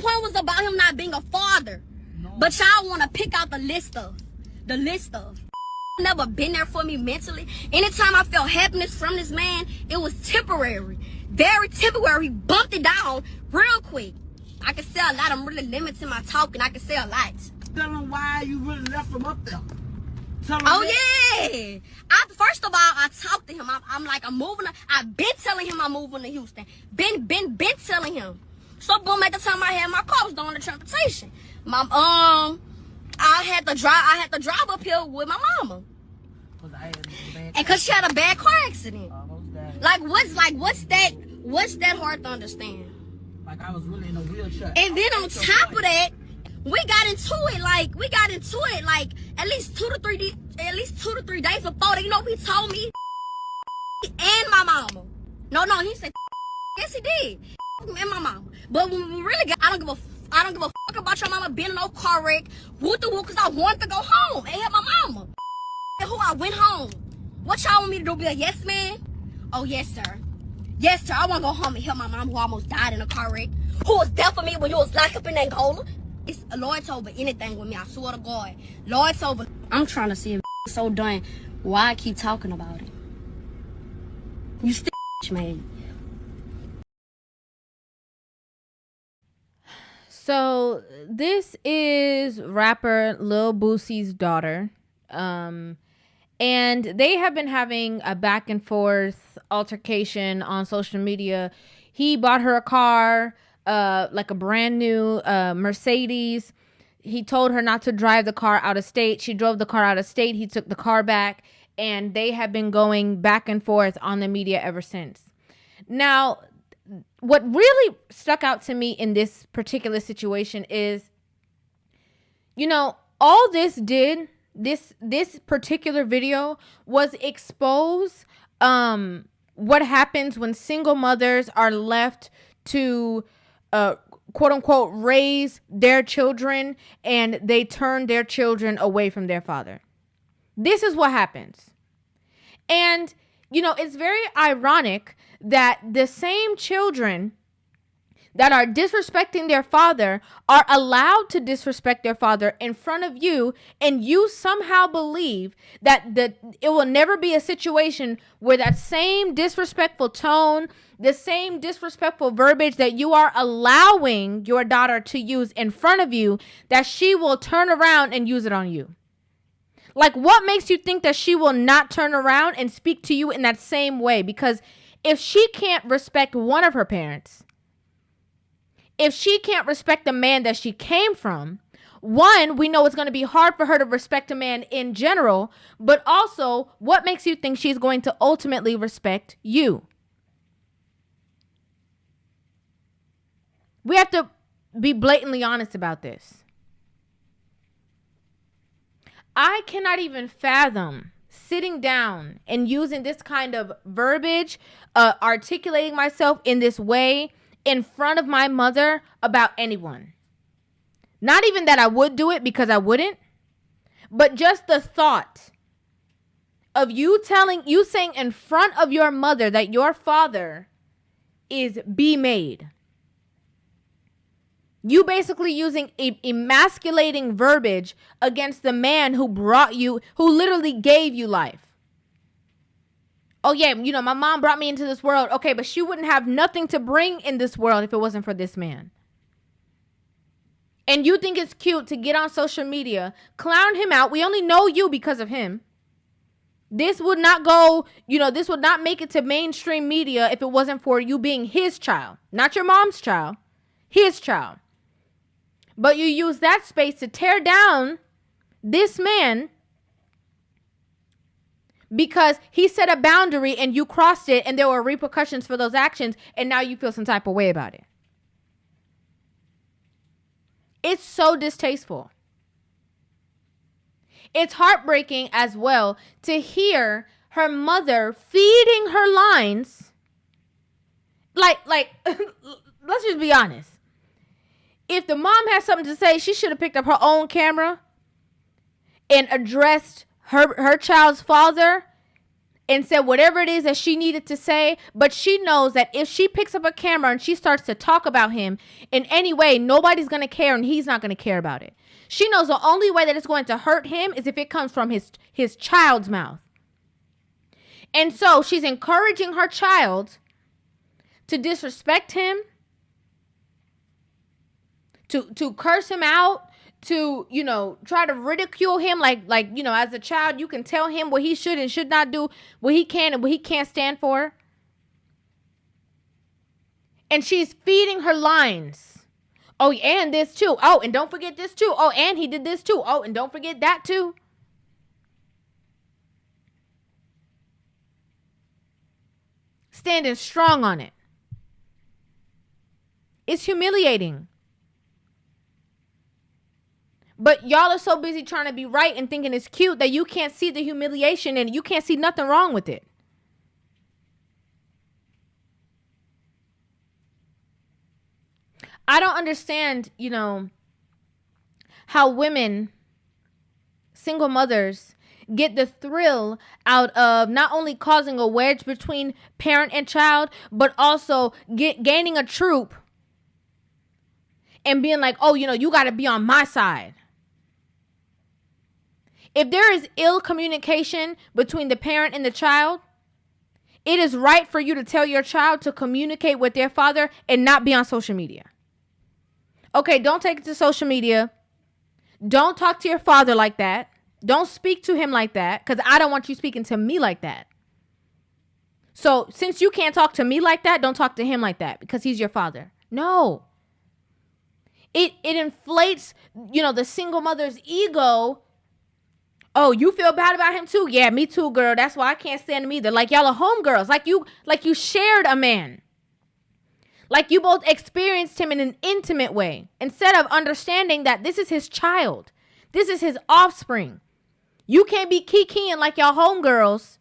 point was about him not being a father. No. But y'all want to pick out the list of. Never been there for me mentally. Anytime I felt happiness from this man, it was temporary. Very temporary. He bumped it down real quick. I can say a lot. I'm really limiting my talking. I can say a lot. Tell him why you really left him up there. Yeah. First of all, I talked to him. I'm moving. I've been telling him I'm moving to Houston. Been telling him. So boom, at the time I had my car, I was doing the transportation. I had to drive up here with my mama. And cause she had a bad car accident. What's that hard to understand? Like I was really in a wheelchair. And then on top of that, we got into it like at least 2 to 3 days before. You know, he told me and my mama. No, he said yes he did. And my mama. But when we really got, I don't give a fuck about your mama being in no car wreck. Whoop the whoop, cause I wanted to go home and help my mama. Who I went home. What y'all want me to do? Be a yes man? Oh yes sir. Yes sir. I want to go home and help my mom who almost died in a car wreck. Who was there for me when you was locked up in Angola. It's Lord's over anything with me. I swear to God. Lord's over. I'm trying to see if it's so done. Why I keep talking about it? You still man. So this is rapper Lil Boosie's daughter. And they have been having a back and forth altercation on social media. He bought her a car, like a brand new Mercedes. He told her not to drive the car out of state. She drove the car out of state. He took the car back, and they have been going back and forth on the media ever since. Now, what really stuck out to me in this particular situation is, you know, all this did, this particular video was expose what happens when single mothers are left to quote unquote raise their children, and they turn their children away from their father. This is what happens. And you know, it's very ironic that the same children that are disrespecting their father are allowed to disrespect their father in front of you, and you somehow believe that it will never be a situation where that same disrespectful tone, the same disrespectful verbiage that you are allowing your daughter to use in front of you, that she will turn around and use it on you. Like, what makes you think that she will not turn around and speak to you in that same way? Because if she can't respect one of her parents, if she can't respect the man that she came from, one, we know it's going to be hard for her to respect a man in general, but also, what makes you think she's going to ultimately respect you? We have to be blatantly honest about this. I cannot even fathom sitting down and using this kind of verbiage, articulating myself in this way in front of my mother about anyone. Not even that I would do it, because I wouldn't, but just the thought of you saying in front of your mother that your father is be-made. You basically using emasculating verbiage against the man who brought you, who literally gave you life. Oh yeah, you know, my mom brought me into this world. Okay, but she wouldn't have nothing to bring in this world if it wasn't for this man. And you think it's cute to get on social media, clown him out. We only know you because of him. This would not go, you know, this would not make it to mainstream media if it wasn't for you being his child. Not your mom's child, his child. But you use that space to tear down this man because he set a boundary and you crossed it, and there were repercussions for those actions, and now you feel some type of way about it. It's so distasteful. It's heartbreaking as well to hear her mother feeding her lines. Like, let's just be honest. If the mom has something to say, she should have picked up her own camera and addressed her child's father and said whatever it is that she needed to say. But she knows that if she picks up a camera and she starts to talk about him in any way, nobody's going to care and he's not going to care about it. She knows the only way that it's going to hurt him is if it comes from his child's mouth. And so she's encouraging her child to disrespect him, to curse him out, to, you know, try to ridicule him. Like, you know, as a child, you can tell him what he should and should not do, what he can and what he can't stand for. And she's feeding her lines. Oh, and this too. Oh, and don't forget this too. Oh, and he did this too. Oh, and don't forget that too. Standing strong on it. It's humiliating. But y'all are so busy trying to be right and thinking it's cute that you can't see the humiliation and you can't see nothing wrong with it. I don't understand, you know, how women, single mothers, get the thrill out of not only causing a wedge between parent and child, but also gaining a troop and being like, oh, you know, you got to be on my side. If there is ill communication between the parent and the child, it is right for you to tell your child to communicate with their father and not be on social media. Okay, don't take it to social media. Don't talk to your father like that. Don't speak to him like that, because I don't want you speaking to me like that. So since you can't talk to me like that, don't talk to him like that because he's your father. No. It inflates, you know, the single mother's ego. Oh, you feel bad about him too? Yeah, me too, girl. That's why I can't stand him either. Like y'all are homegirls. Like you shared a man. Like you both experienced him in an intimate way. Instead of understanding that this is his child. This is his offspring. You can't be kikiing like y'all homegirls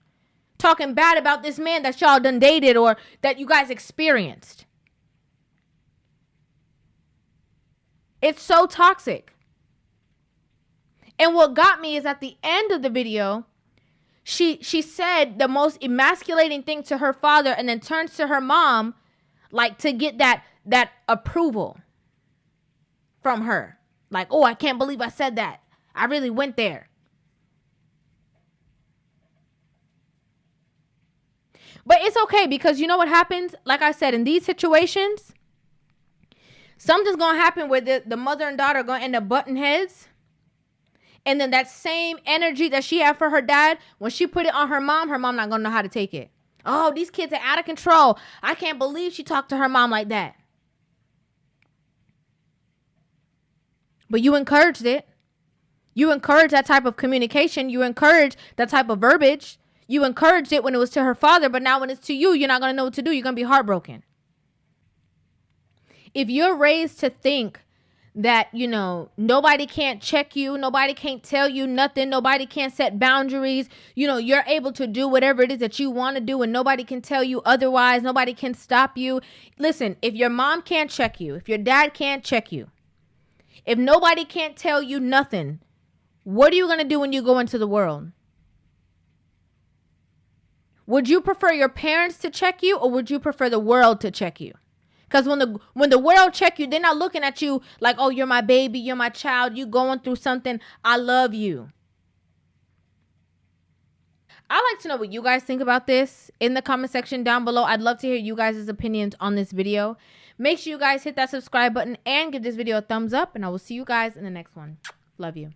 talking bad about this man that y'all done dated or that you guys experienced. It's so toxic. And what got me is at the end of the video, she said the most emasculating thing to her father and then turns to her mom like to get that approval from her. Like, oh, I can't believe I said that. I really went there. But it's okay because you know what happens? Like I said, in these situations, something's going to happen where the mother and daughter are going to end up butting heads. And then that same energy that she had for her dad, when she put it on her mom not going to know how to take it. Oh, these kids are out of control. I can't believe she talked to her mom like that. But you encouraged it. You encouraged that type of communication. You encouraged that type of verbiage. You encouraged it when it was to her father, but now when it's to you, you're not going to know what to do. You're going to be heartbroken. If you're raised to think that, you know, nobody can't check you, nobody can't tell you nothing, nobody can't set boundaries, you know, you're able to do whatever it is that you want to do and nobody can tell you otherwise, nobody can stop you. Listen, if your mom can't check you, if your dad can't check you, if nobody can't tell you nothing, what are you going to do when you go into the world? Would you prefer your parents to check you or would you prefer the world to check you? Because when the world check you, they're not looking at you like, oh, you're my baby, you're my child, you going through something, I love you. I'd like to know what you guys think about this in the comment section down below. I'd love to hear you guys' opinions on this video. Make sure you guys hit that subscribe button and give this video a thumbs up, and I will see you guys in the next one. Love you.